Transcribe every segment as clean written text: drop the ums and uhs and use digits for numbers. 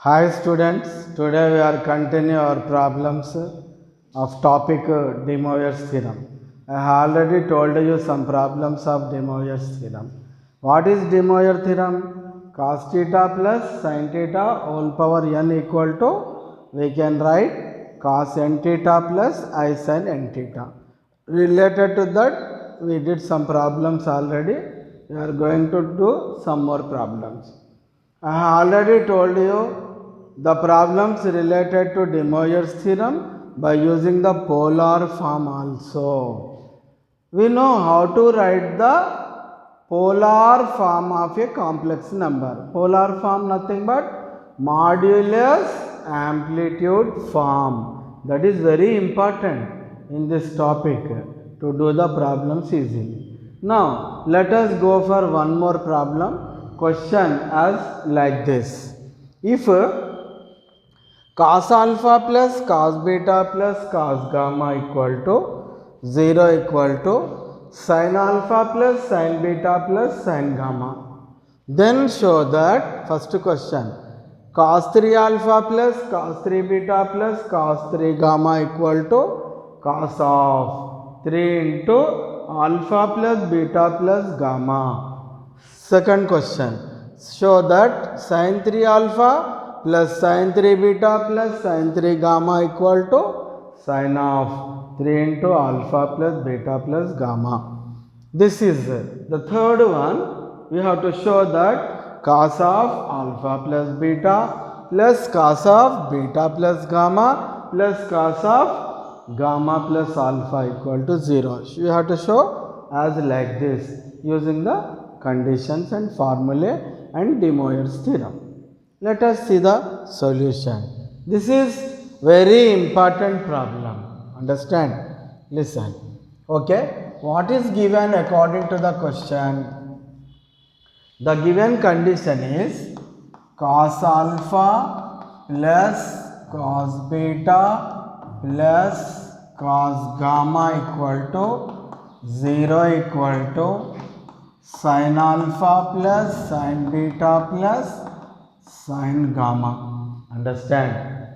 Hi students, today we are continuing our problems of topic De Moivre's theorem. I have already told you some problems of De Moivre's theorem. What is De Moivre theorem? Cos theta plus sin theta whole power n equal to, we can write cos n theta plus I sin n theta. Related to that, we did some problems already. We are going to do some more problems. I have already told you the problems related to De Moivre's theorem by using the polar form also. We know how to write the polar form of a complex number. Polar form nothing but modulus amplitude form. That is very important in this topic to do the problems easily. Now let us go for one more problem. Question as like this. If cos alpha plus cos beta plus cos gamma equal to 0 equal to sin alpha plus sin beta plus sin gamma, then show that first question cos 3 alpha plus cos 3 beta plus cos 3 gamma equal to cos of 3 into alpha plus beta plus gamma. Second question, show that sin 3 alpha plus sin 3 beta plus sin 3 gamma equal to sin of 3 into alpha plus beta plus gamma. This is the third one. We have to show that cos of alpha plus beta plus cos of beta plus gamma plus cos of gamma plus alpha equal to 0. We have to show as like this using the conditions and formulae and De Moivre's theorem. Let us see the solution. This is very important problem. Understand? Listen. Okay. What is given according to the question? The given condition is cos alpha plus cos beta plus cos gamma equal to 0 equal to sin alpha plus sin beta plus sin gamma. Understand?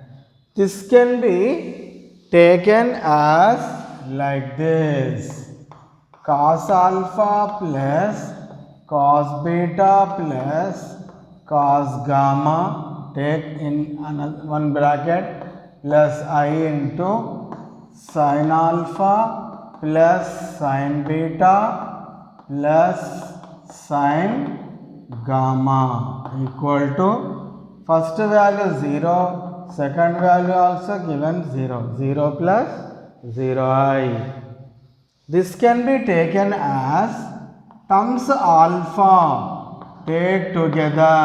This can be taken as like this. Cos alpha plus cos beta plus cos gamma, take in another one bracket, plus I into sin alpha plus sin beta plus sin gamma equal to first value 0, second value also given 0, 0 plus 0i. This can be taken as terms alpha take together.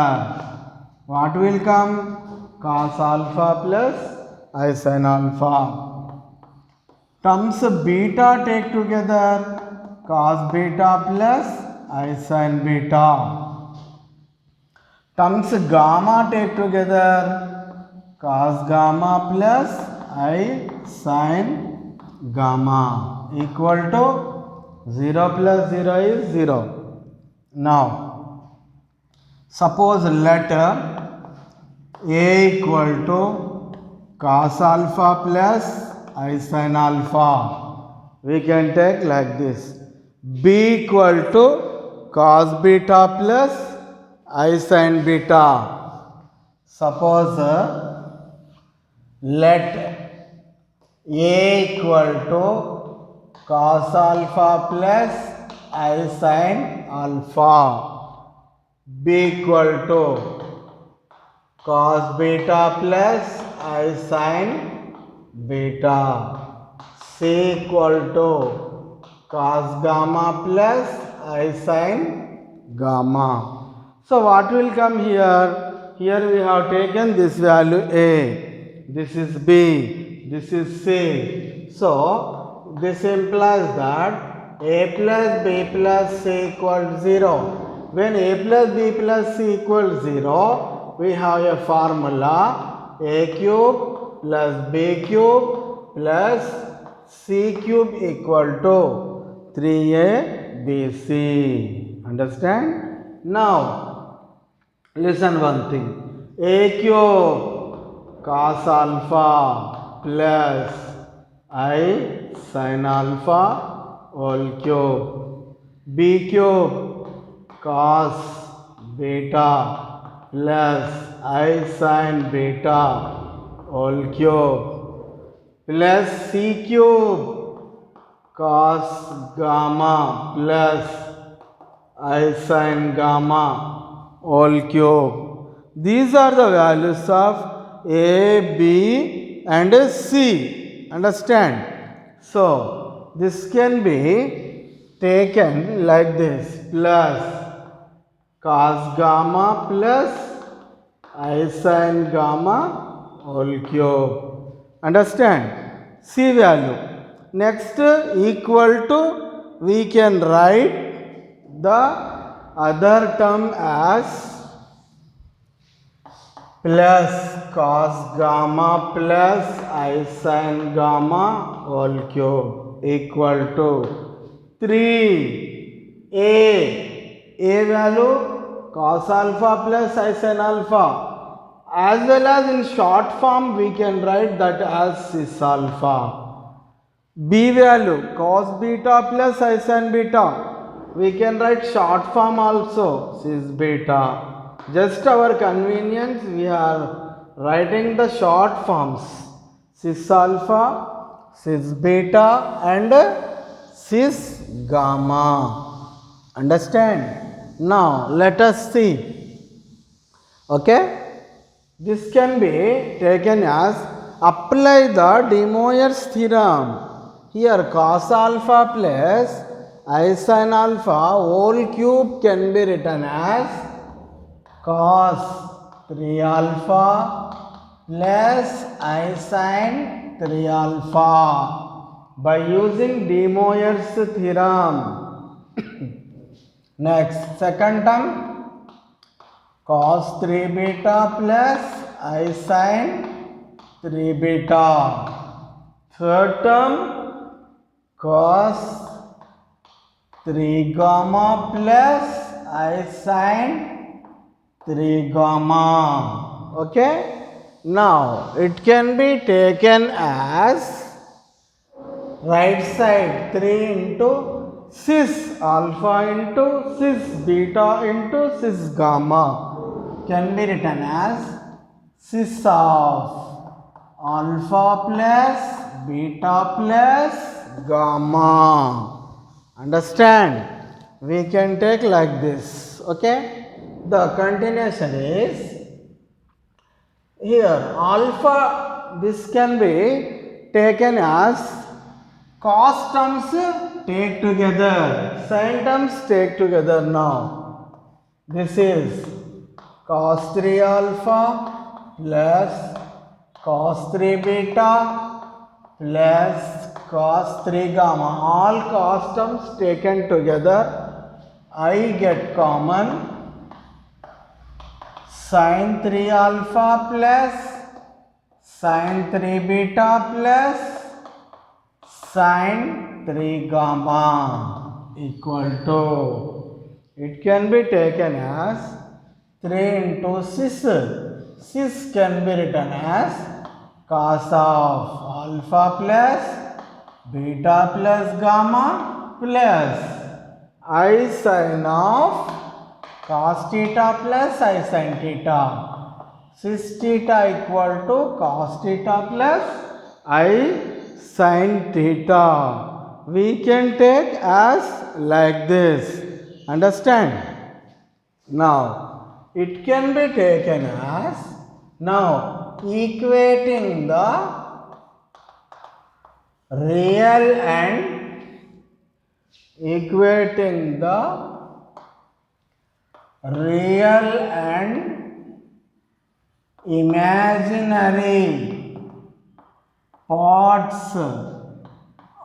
What will come? Cos alpha plus I sin alpha. Terms beta take together. Cos beta plus I sin beta. Terms gamma take together. Cos gamma plus I sin gamma equal to 0 plus 0 is 0. Now, suppose let A equal to cos alpha plus I sin alpha. We can take like this. B equal to cos beta plus I sin beta. Suppose let A equal to cos alpha plus I sin alpha. B equal to cos beta plus I sin beta. C equal to cos gamma plus I sin gamma. So what will come here? Here we have taken this value A. This is B. This is C. So this implies that A plus B plus C equals 0. When A plus B plus C equals 0, we have a formula A cube plus B cube plus C cube equal to 3ABC. Understand? Now, listen one thing. A cube cos alpha plus I sin alpha whole cube. B cube cos beta plus I sin beta whole cube plus C cube cos gamma plus I sin gamma whole cube. These are the values of A, B and C. Understand? So, this can be taken like this, plus cos gamma plus I sin gamma whole cube. Understand? C value. Next, equal to, we can write the other term as plus cos gamma plus I sin gamma whole cube equal to 3a. A value cos alpha plus I sin alpha, as well as in short form we can write that as cis alpha. B value cos beta plus I sin beta, we can write short form also cis beta. Just our convenience we are writing the short forms cis alpha, cis beta and cis gamma. Understand? Now let us see. Okay, this can be taken as apply the De Moivre's theorem. Here cos alpha plus I sin alpha whole cube can be written as cos 3 alpha plus I sin 3 alpha by using De Moivre's theorem. Next, second term cos 3 beta plus I sin 3 beta. Third term cos 3 gamma plus I sin 3 gamma. Okay. Now it can be taken as right side 3 into cis alpha into cis beta into cis gamma can be written as cis of alpha plus beta plus gamma. Understand? We can take like this. Okay. The continuation is here alpha, this can be taken as cos terms take together, sin terms take together. Now this is cos 3 alpha plus cos 3 beta plus cos 3 gamma, all cos terms taken together. I get common sin 3 alpha plus sin 3 beta plus sin 3 gamma equal to, it can be taken as 3 into cis. Cis can be written as cos of alpha plus beta plus gamma plus I sin of cos theta plus I sin theta. Cis theta equal to cos theta plus I sin theta. We can take as like this. Understand? Now it can be taken as, now equating the real and imaginary parts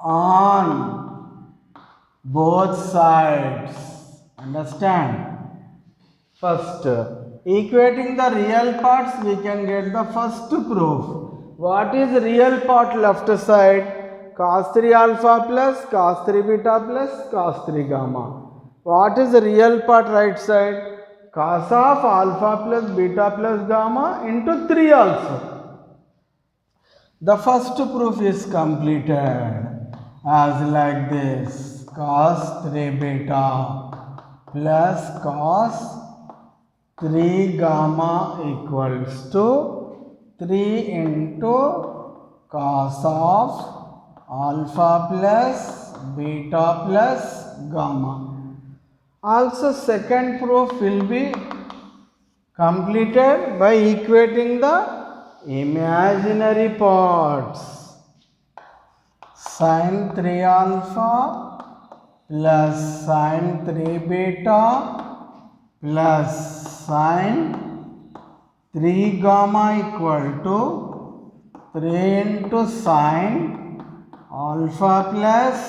on both sides. Understand? First, equating the real parts, we can get the first proof. What is real part left side? Cos 3 alpha plus cos 3 beta plus cos 3 gamma. What is the real part right side? cos of alpha plus beta plus gamma into 3 also. The first proof is completed as like this: cos 3 beta plus cos 3 gamma equals to 3 into cos of alpha plus beta plus gamma. Also, second proof will be completed by equating the imaginary parts. Sin 3 alpha plus sin 3 beta plus sin 3 gamma equal to 3 into sin alpha plus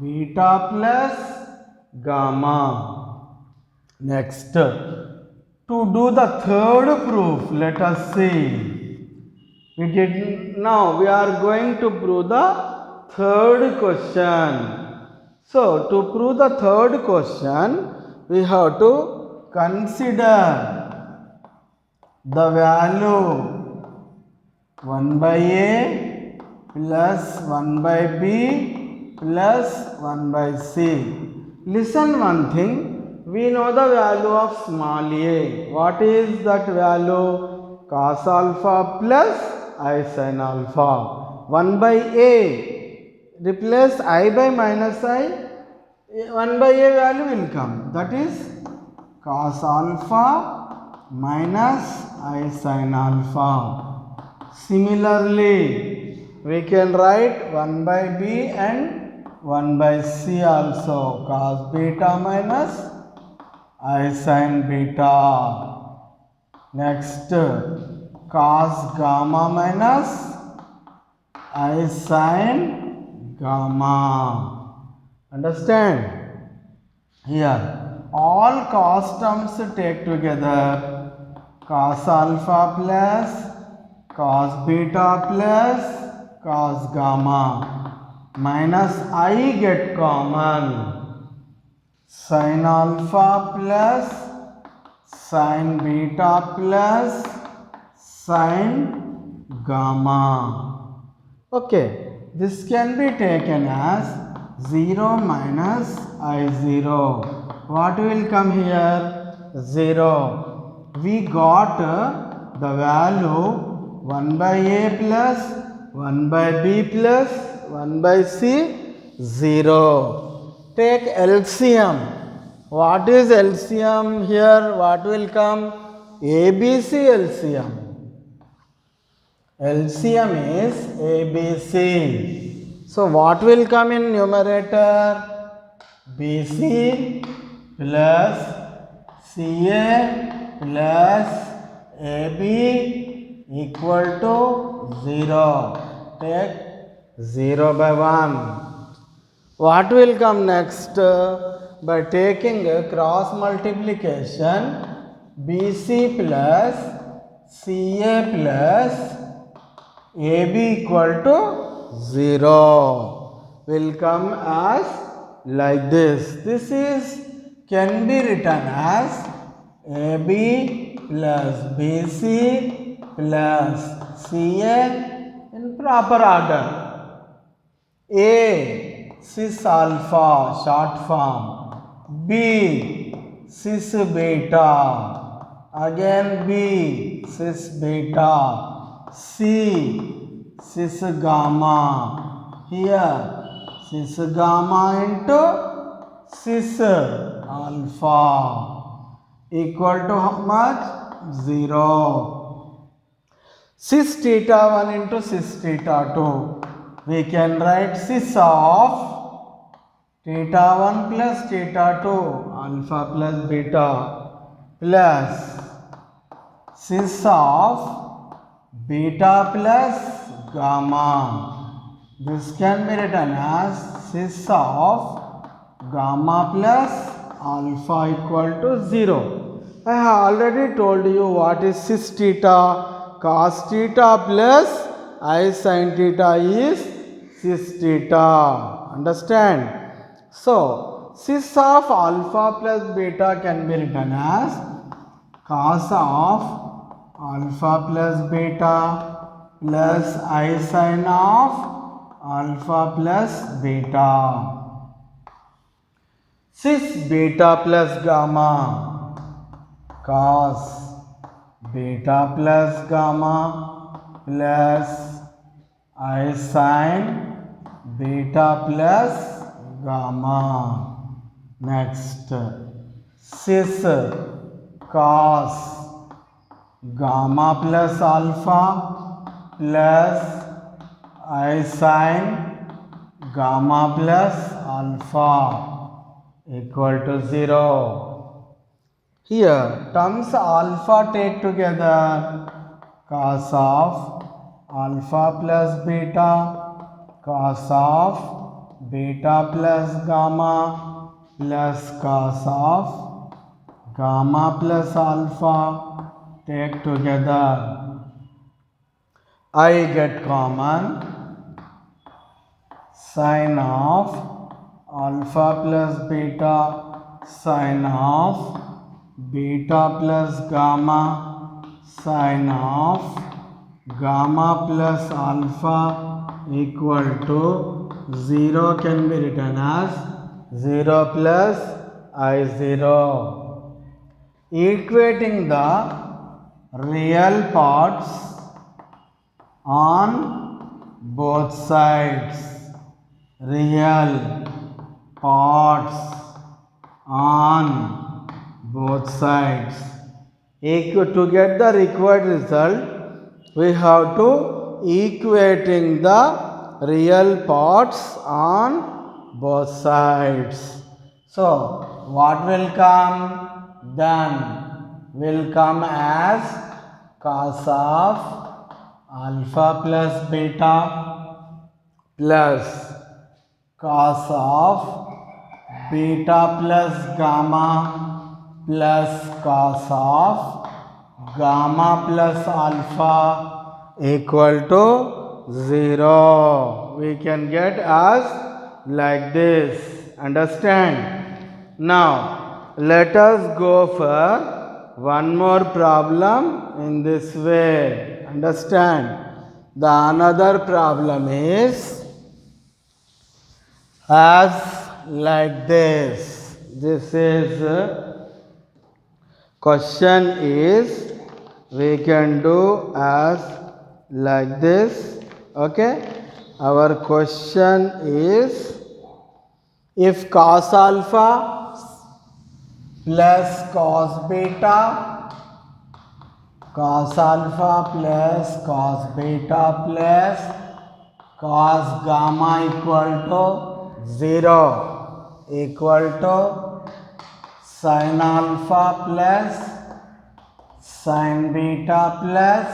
beta plus gamma. Next, to do the third proof, let us see. Now we are going to prove the third question. So, to prove the third question, we have to consider the value 1 by A plus 1 by B plus 1 by C. Listen one thing, we know the value of small a. What is that value? Cos alpha plus I sin alpha. 1 by A, replace I by minus I, 1 by A value will come. That is cos alpha minus I sin alpha. Similarly, we can write 1 by B and 1 by C also. Cos beta minus I sin beta. Next, cos gamma minus I sin gamma. Understand? Here, all cos terms take together. Cos alpha plus cos beta plus cos gamma minus I get common. Sin alpha plus sin beta plus sin gamma. Okay, this can be taken as 0 minus I0. What will come here? 0. We got the value 1 by A plus 1 by B plus 1 by C, 0. Take LCM. What is LCM here? What will come? ABC LCM. LCM is ABC. So, what will come in numerator? BC plus CA plus AB equal to 0. Take 0 by 1. What will come next? By taking a cross multiplication, BC plus CA plus AB equal to 0 will come as like this. This is can be written as AB plus BC plus CA in proper order. A, cis alpha, short form. B, cis beta. Again B, cis beta. C, cis gamma. Here, cis gamma into cis alpha equal to how much? 0. Cis theta 1 into cis theta 2. We can write cis of theta 1 plus theta 2 alpha plus beta plus cis of beta plus gamma. This can be written as cis of gamma plus alpha equal to 0. I have already told you what is cis theta. Cos theta plus I sin theta is cis theta. Understand? So, cis of alpha plus beta can be written as cos of alpha plus beta plus I sin of alpha plus beta. Cis beta plus gamma cos beta plus gamma plus I sin beta plus gamma. Next, cis cos gamma plus alpha plus I sin gamma plus alpha equal to 0. Here terms alpha take together, cos of alpha plus beta, cos of beta plus gamma plus cos of gamma plus alpha take together. I get common sin of alpha plus beta sin of beta plus gamma sin of gamma plus alpha equal to 0 can be written as 0 plus I0. Equating the real parts on both sides. Real parts on both sides. To get the required result, we have to equating the real parts on both sides. So what will come? Then will come as cos of alpha plus beta plus cos of beta plus gamma plus cos of gamma plus alpha equal to 0. We can get as like this. Understand? Now let us go for one more problem in this way. Understand? The another problem is as like this. This is question is we can do as like this. Okay, our question is if cos alpha plus cos beta, cos alpha plus cos beta plus cos gamma equal to 0 equal to sin alpha plus sin beta plus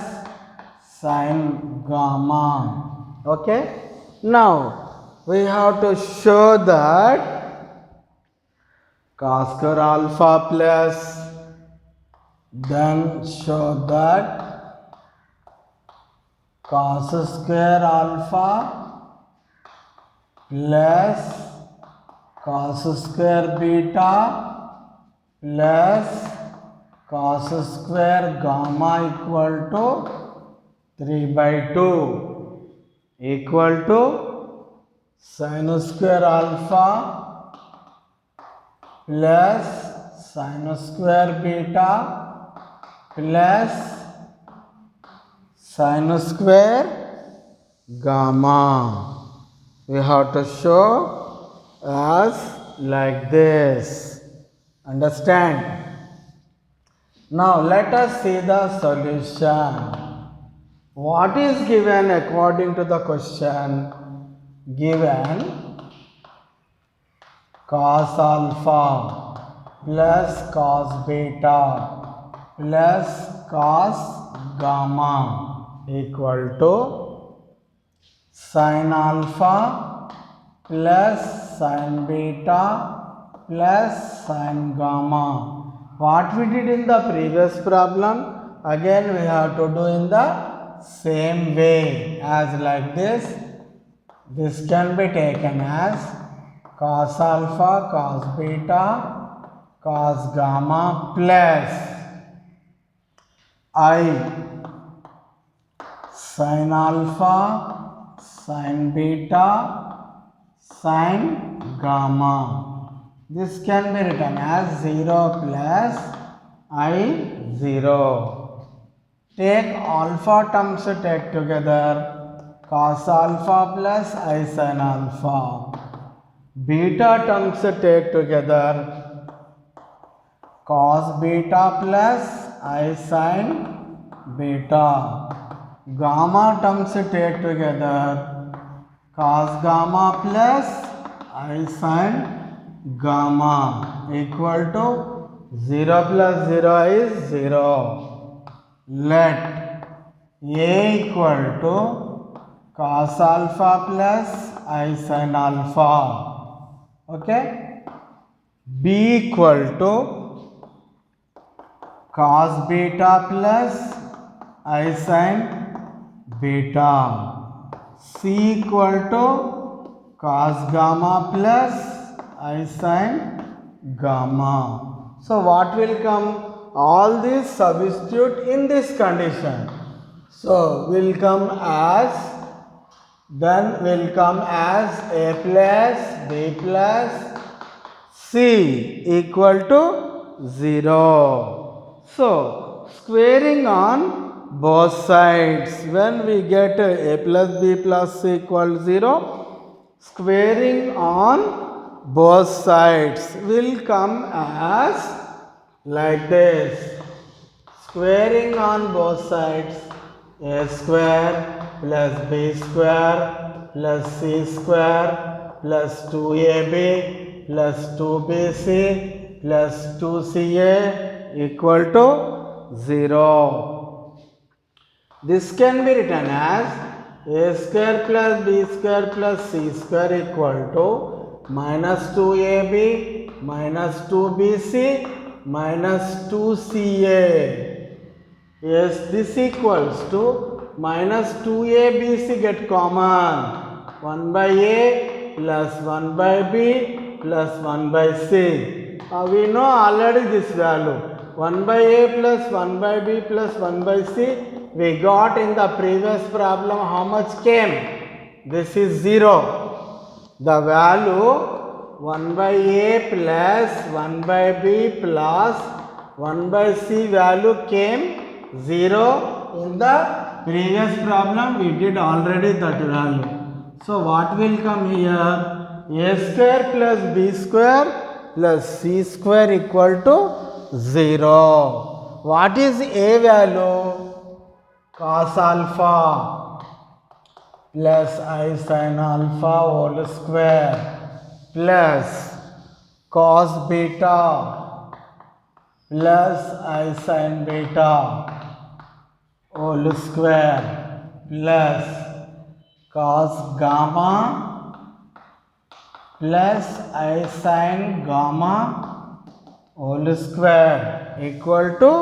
sin gamma. Okay, now we have to show that cos square alpha plus, then show that cos square alpha plus cos square beta plus cos square gamma equal to 3/2 equal to sin square alpha plus sin square beta plus sin square gamma. We have to show as like this. Understand? Now let us see the solution. What is given according to the question? Given cos alpha plus cos beta plus cos gamma equal to sin alpha plus sin beta plus sin gamma. What we did in the previous problem, again we have to do in the same way as like this. This can be taken as cos alpha, cos beta, cos gamma plus I sin alpha, sin beta, sin gamma. This can be written as 0 plus I 0. Take alpha terms, take together, cos alpha plus I sin alpha. Beta terms take together, cos beta plus I sin beta. Gamma terms take together, cos gamma plus I sin gamma equal to 0 plus 0 is 0. Let A equal to cos alpha plus I sin alpha. Okay. B equal to cos beta plus I sin beta. C equal to cos gamma plus I sin gamma. So what will come? All these substitute in this condition. So will come as, then will come as A plus B plus C equal to 0. So squaring on both sides, when we get A plus B plus C equal 0, squaring on both sides will come as like this. Squaring on both sides, A square plus B square plus C square plus 2AB plus 2BC plus 2CA equal to 0. This can be written as A square plus B square plus C square equal to minus 2AB minus 2BC minus 2CA. Yes, this equals to minus 2ABC get common. 1 by A plus 1 by B plus 1 by C. We know already this value. 1 by A plus 1 by B plus 1 by C we got in the previous problem. How much came? This is 0. The value 1 by A plus 1 by B plus 1 by C value came 0 in the previous problem. We did already that value. So what will come here? A square plus B square plus C square equal to 0. What is A value? Cos alpha plus I sin alpha whole square plus cos beta plus I sin beta whole square plus cos gamma plus I sin gamma whole square equal to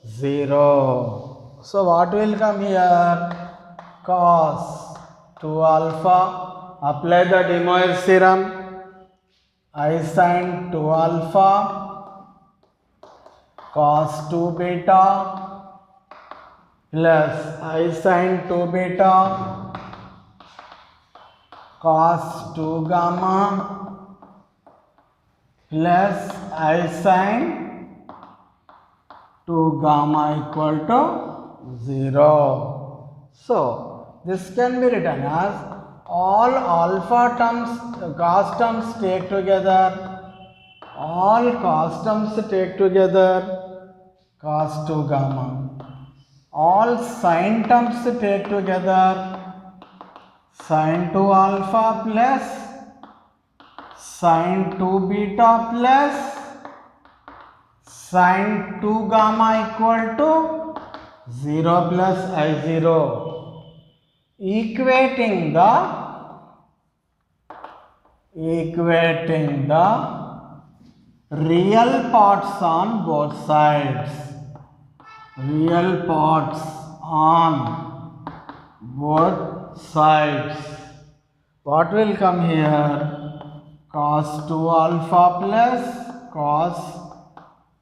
0. So what will come here? Cos 2 alpha, apply the De Moivre's theorem. I sin 2 alpha cos 2 beta plus I sin 2 beta cos 2 gamma plus I sin 2 gamma equal to 0. So this can be written as all alpha terms, cos terms take together, all cos terms take together, cos 2 gamma, all sin terms take together, sin 2 alpha plus sin 2 beta plus sin 2 gamma equal to 0 plus I0, equating the real parts on both sides. Real parts on both sides. What will come here? cos 2 alpha plus cos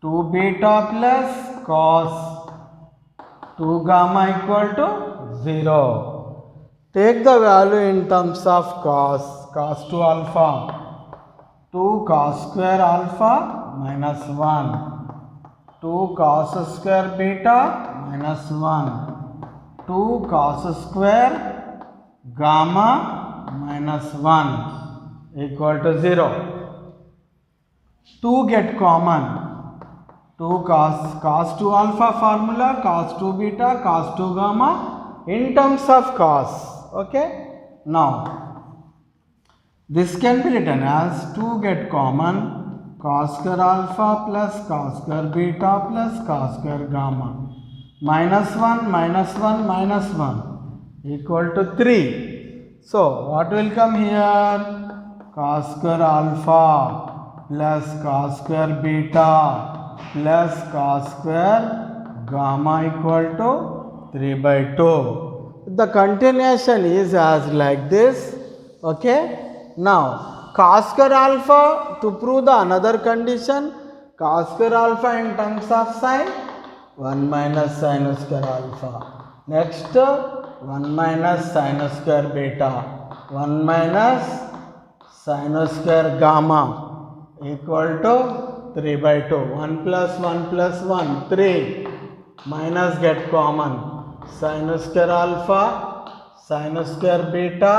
2 beta plus cos 2 gamma equal to 0. Take the value in terms of cos 2 alpha, 2 cos square alpha minus 1, 2 cos square beta minus 1, 2 cos square gamma minus 1 equal to 0. 2 get common. 2 cos 2 alpha formula, cos 2 beta, cos 2 gamma in terms of cos. Okay. Now, this can be written as 2 get common, cos square alpha plus cos square beta plus cos square gamma minus 1 minus 1 minus 1 equal to 3. So, what will come here? Cos square alpha plus cos square beta plus cos square gamma equal to 3 by 2. The continuation is as like this. Okay. Now, cos square alpha, to prove the another condition, cos square alpha in terms of sign, 1 minus sin square alpha. Next, 1 minus sin square beta, 1 minus sin square gamma equal to 3 by 2. 1 plus 1 plus 1, 3. Minus get common. Sin square alpha, sin square beta,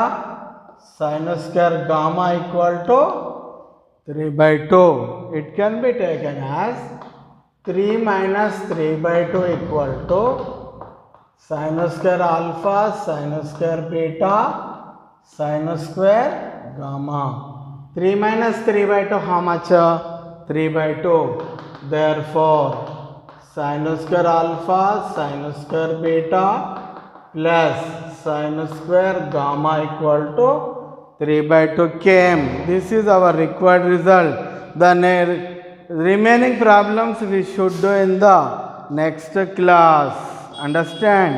sin square gamma equal to 3 by 2. It can be taken as 3 minus 3 by 2 equal to sin square alpha, sin square beta, sin square gamma. 3 minus 3 by 2 how much? 3 by 2. Therefore, sin square alpha, sin square beta plus sin square gamma equal to 3 by 2 came. This is our required result. The remaining problems we should do in the next class. Understand?